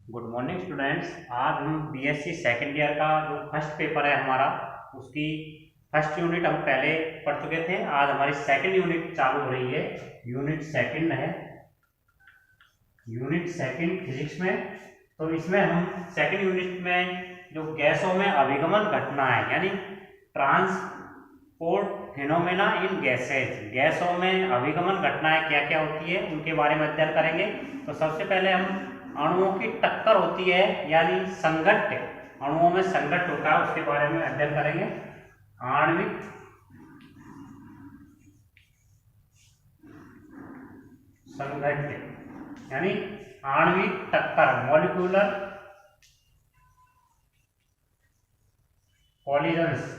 Good morning students. आज हम BSc second year का जो फर्स्ट पेपर है हमारा, उसकी फर्स्ट यूनिट हम पहले पढ़ चुके थे। आज हमारी सेकेंड यूनिट चालू हो रही है। यूनिट सेकेंड है, यूनिट सेकेंड फिजिक्स में। तो इसमें हम सेकेंड यूनिट में जो गैसों में अभिगमन घटना है, यानी ट्रांसपोर्ट फिनोमेना इन गैसेज, गैसों में अभिगमन घटनाएं क्या क्या होती है उनके बारे में अध्ययन करेंगे। तो सबसे पहले हम अणुओं की टक्कर होती है, यानी संघट्ट, अणुओं में संघट्ट होता है, उसके बारे में अध्ययन करेंगे। आणविक संघट्ट यानी आणविक टक्कर, मॉलिक्यूलर कॉलिजन्स,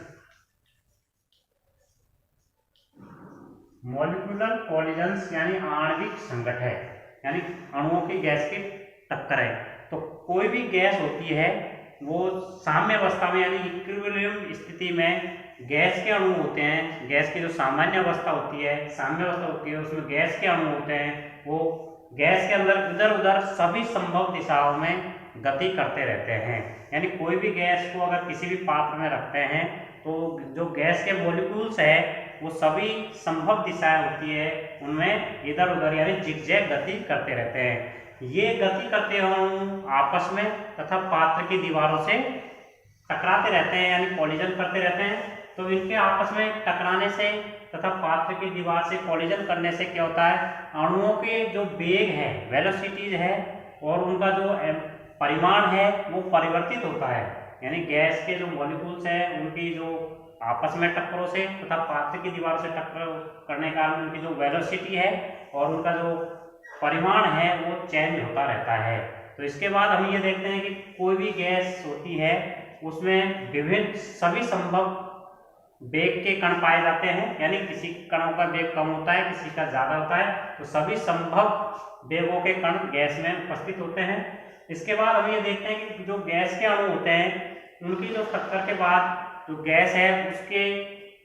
मॉलिक्यूलर कॉलिजन्स यानी आणविक संघट्ट है, यानी अणुओं की गैस की टक्कर है। तो कोई भी गैस होती है वो साम्य अवस्था में, यानी इक्विलिब्रियम स्थिति में गैस के अणु होते हैं। गैस की जो सामान्य अवस्था होती है, साम्य अवस्था होती है, उसमें गैस के अणु होते हैं। वो गैस के अंदर इधर उधर सभी संभव दिशाओं में गति करते रहते हैं। यानी कोई भी गैस को अगर किसी भी पात्र में रखते हैं तो जो गैस के मॉलिक्यूल्स है वो सभी संभव दिशाएं होती है, उनमें इधर उधर यानी जिगजैग गति करते रहते हैं। ये गति करते अणु आपस में तथा पात्र की दीवारों से टकराते रहते हैं, यानी कॉलिजन करते रहते हैं। तो इनके आपस में टकराने से तथा पात्र की दीवार से कॉलिजन करने से क्या होता है, अणुओं के जो वेग है, वेलोसिटीज है, और उनका जो परिमाण है वो परिवर्तित होता है। यानी गैस के जो मॉलिक्यूल्स हैं उनकी जो आपस में टक्करों से तथा पात्र की दीवार से टक्कर करने के कारण उनकी जो वेलोसिटी है और उनका जो परिमाण है वो चेंज होता रहता है। तो इसके बाद हम ये देखते हैं कि कोई भी गैस होती है उसमें विभिन्न सभी संभव वेग के कण पाए जाते हैं, यानी किसी कणों का वेग कम होता है, किसी का ज्यादा होता है। तो सभी संभव वेगों के कण गैस में उपस्थित होते हैं। इसके बाद हम ये देखते हैं कि जो गैस के अणु होते हैं उनकी जो टक्कर के बाद जो गैस है उसके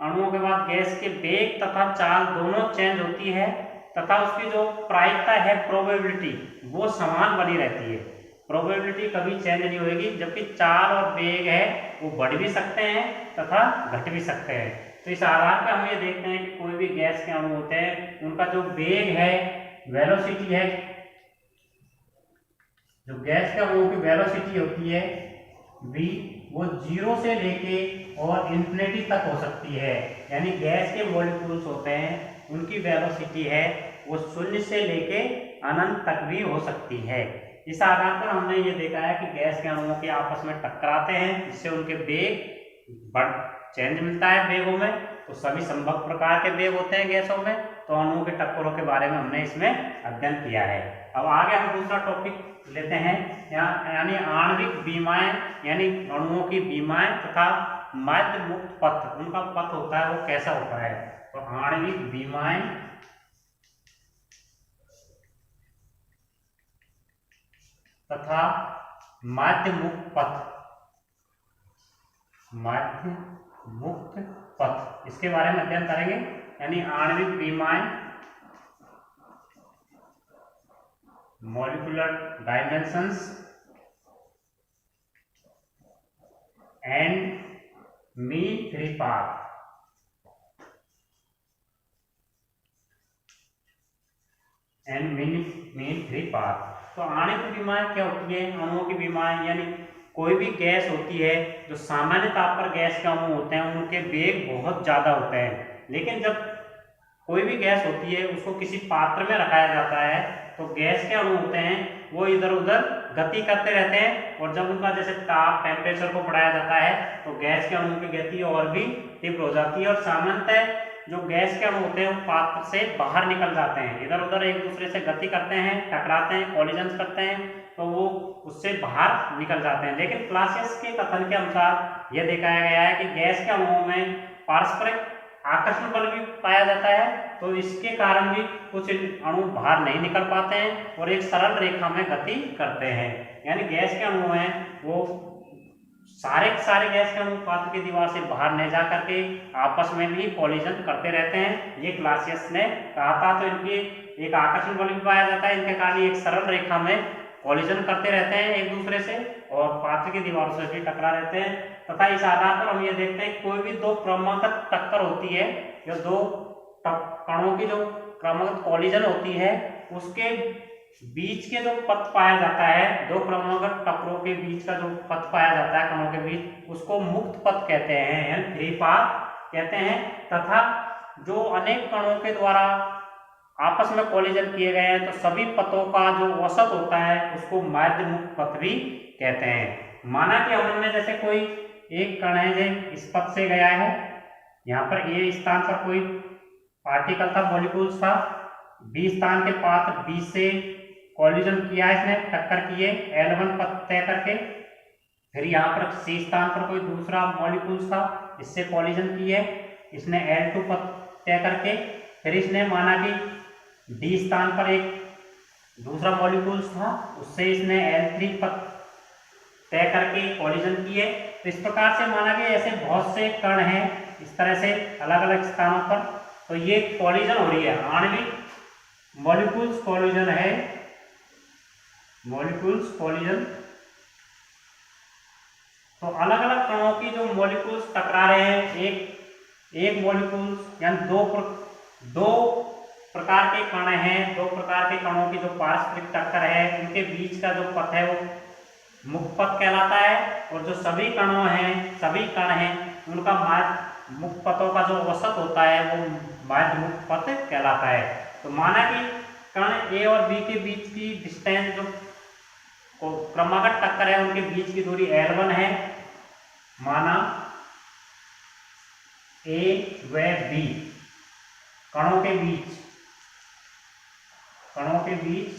अणुओं के बाद गैस के वेग तथा चाल दोनों चेंज होती है, तथा उसकी जो प्रायिकता है, प्रोबेबिलिटी, वो समान बनी रहती है। प्रोबेबिलिटी कभी चेंज नहीं होगी, जबकि चाल और वेग है वो बढ़ भी सकते हैं तथा घट भी सकते हैं। तो इस आधार पर हम ये देखते हैं कि कोई भी गैस के अणु होते हैं उनका जो वेग है, वेलोसिटी है, जो गैस के अणुओं की वेलोसिटी होती है v, वो 0 से लेके और इंफिनिटी तक हो सकती है। यानी गैस के मॉलिक्यूल्स होते हैं उनकी वेलोसिटी है वो 0 से लेके अनंत तक भी हो सकती है। इस आधार पर हमने ये देखा है कि गैस के अणुओं के आपस में टकराते हैं, जिससे उनके वेग बढ़ चेंज मिलता है वेगों में। तो सभी संभव प्रकार के वेग होते हैं गैसों में। तो अणुओं के टक्करों के बारे में हमने इसमें अध्ययन किया है। अब आगे हम दूसरा टॉपिक लेते हैं, यानी आणविक विमाएं, यानी अणुओं की विमाएं तथा माध्य मुक्त पथ, उनका पथ होता है वो कैसा होता है। तो आणविक विमाएं तथा माध्य मुक्त पथ, माध्य मुक्त पथ, इसके बारे में अध्ययन करेंगे। यानी आणविक विमाएं, molecular dimensions and mean free path, and mean free path. तो आणविक विमाएं क्या होती है, अणुओं की विमाएं, यानी कोई भी गैस होती है जो सामान्य ताप पर गैस के अणु होते हैं उनके वेग बहुत ज्यादा होते हैं, लेकिन जब कोई भी गैस होती है उसको किसी पात्र में रखाया जाता है तो गैस के अणु होते हैं वो इधर उधर गति करते रहते हैं, और जब उनका जैसे ताप, टेम्परेचर को बढ़ाया जाता है तो गैस के अणुओं की गति और भी तीव्र हो जाती है। और सामान्यतः जो गैस के अणु होते हैं वो पात्र से बाहर निकल जाते हैं, इधर उधर एक दूसरे से गति करते हैं, टकराते हैं, कॉलिजन करते हैं, तो वो उससे बाहर निकल जाते हैं। लेकिन क्लासियस के कथन के अनुसार यह देखा गया है कि गैस के अणुओं में पारस्परिक आकर्षण बल भी पाया जाता है, तो इसके कारण भी कुछ अणु बाहर नहीं निकल पाते हैं और एक सरल रेखा में गति करते हैं। यानी गैस के अणु हैं वो सारे गैस के अणु पात्र की दीवार से बाहर नहीं जा करके आपस में भी कॉलिजन करते रहते हैं, ये क्लासियस ने कहा था। तो इनकी एक आकर्षण बल भी पाया जाता है, इनके कारण एक सरल रेखा में कॉलिजन करते रहते हैं एक दूसरे से और पात्र की दीवारों से भी टकरा रहते हैं, तथा इस आधार पर हम ये देखते हैं कोई भी दो क्रमागत टक्कर होती है या दो कणों की जो क्रमागत कॉलिजन होती है उसके बीच के जो पथ पाया जाता है, दो क्रमागत टक्करों के बीच का जो पथ पाया जाता है कणों के बीच, उसको मुक्त पथ कहते हैं यानी फ्री पाथ कहते हैं। तथा जो अनेक कणों के द्वारा आपस में कॉलिजन किए गए हैं तो सभी पथों का जो औसत होता है उसको माध्य मुक्त पथ भी कहते हैं। माना कि हमने जैसे कोई एक कण है जो इस पथ से गया है, यहाँ पर ए स्थान पर कोई पार्टिकल था, मॉलिक्यूल्स था, बी स्थान के पात्र बी से कॉलिजन किया इसने, टक्कर किए L1 पथ तय करके। फिर यहाँ पर सी स्थान पर कोई दूसरा मॉलिक्यूल्स था, इससे कॉलिजन किए इसने L2 पथ तय करके। फिर इसने माना कि डी स्थान पर एक दूसरा मॉलिक्यूल्स था, उससे इसने L3 पथ तय करके कॉलिजन किए। तो इस प्रकार से माना कि ऐसे बहुत से कण हैं इस तरह से अलग अलग स्थानों पर, तो ये कॉलिजन हो रही है, आणविक मॉलिक्यूल्स कॉलिजन है, मॉलिक्यूल्स कॉलिजन। तो अलग अलग कणों की जो मॉलिक्यूल्स टकरा रहे हैं, एक मॉलिक्यूल्स यानी दो प्रकार के कण हैं, दो प्रकार के कणों की जो पारस्परिक टक्कर है उनके बीच का जो पथ है वो मुक्त पथ कहलाता है। और जो सभी कणों हैं, सभी कण हैं, उनका माध्य मुक्त पथों का जो औसत होता है वो माध्य मुक्त पथ कहलाता है। तो माना कि कण ए और बी के बीच की डिस्टेंस जो क्रमागत टक्कर है उनके बीच की दूरी L1 है। माना ए व बी कणों के बीच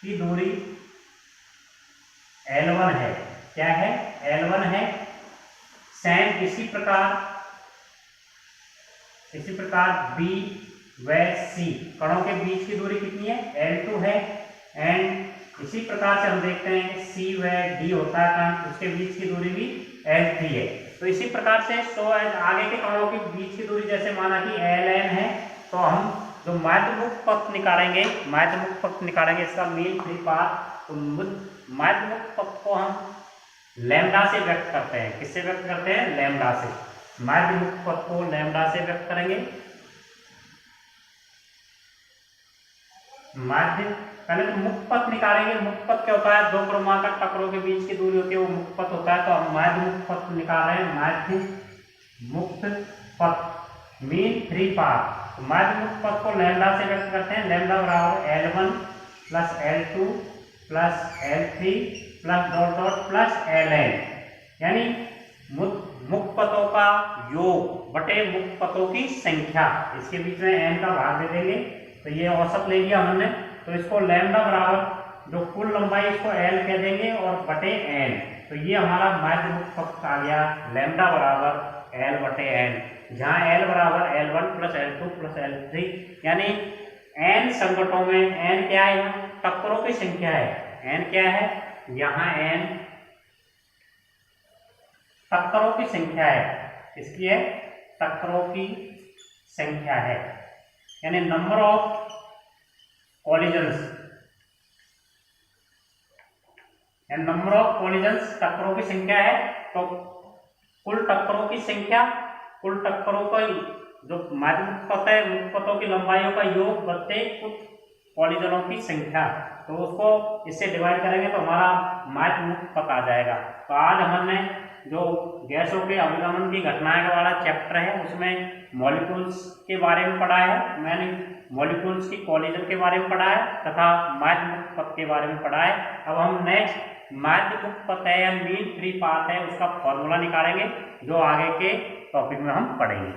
की दूरी L1 है। क्या है? L1 है। सेम इसी प्रकार B व C कणों के बीच की दूरी कितनी है? L2 है। एंड इसी प्रकार से हम देखते हैं C व D होता है कण, उसके बीच की दूरी भी L3 है। तो इसी प्रकार से आगे के कणों के बीच की दूरी जैसे माना कि Ln है, तो हम जो माध्य मुक्त पथ निकालेंगे इसका मीन फ्री पाथ। तो माध्य मुक्त पथ को हम लैम्डा से व्यक्त करते हैं। किससे व्यक्त करते हैं? लैम्डा से। माध्य मुक्त पथ को लैम्डा से व्यक्त करेंगे। पहले तो मुक्त पथ निकालेंगे। मुक्त पथ क्या होता है? दो क्रमागत टक्करों के बीच की दूरी होती है, वो मुक्त पथ होता है। तो हम माध्य मुक्त पथ निकाल रहे हैं। माध्य मुक्त पथ मीन फ्री पाथ। तो माध्य मुक्त पथ को लैम्डा से व्यक्त करते हैं। लैम्डा बराबर L1 plus L2 plus L3 plus dot dot plus Ln, यानी मुक्त पथों का योग बटे मुक्त पथों की संख्या। इसके बीच में n का भाग दे देंगे, तो ये औसत ले लिया हमने। तो इसको लैम्डा बराबर जो कुल लंबाई इसको L कह देंगे और बटे n। तो ये हमारा माध्य मुक्त पथ आ गया, लैम्डा बराबर L बटे n, जहाँ L बराबर L1 plus L2 plus L3, यानी n संकटों में n क्या है? यहाँ टक्करों की संख्या है। n क्या है? यहाँ n टक्करों की संख्या है। इसकी है टक्करों की संख्या है, यानी नंबर ऑफ कॉलिजन्स, यानी नंबर ऑफ कॉलिजन्स टक्करों की संख्या है। तो कुल टक्करों की संख्या, कुल टक्करों का जो माध्य मुक्त पथ है, मुक्त पथों की लंबाइयों का योग बटे कुल कॉलिजनों की संख्या। तो उसको इससे डिवाइड करेंगे तो हमारा माध्य मुक्त पथ आ जाएगा। तो आज हमने जो गैसों के अभिगमन की घटनाएं वाला चैप्टर है उसमें मॉलिक्यूल्स के बारे में पढ़ा है, मैंने मॉलिक्यूल्स की कॉलिजन के बारे में पढ़ा है तथा माध्य मुक्त पथ के बारे में पढ़ा है। अब हम नेक्स्ट माध्य मुक्त पथ है या मीन फ्री पाथ है उसका फॉर्मूला निकालेंगे, जो आगे के टॉपिक में हम पढ़ेंगे।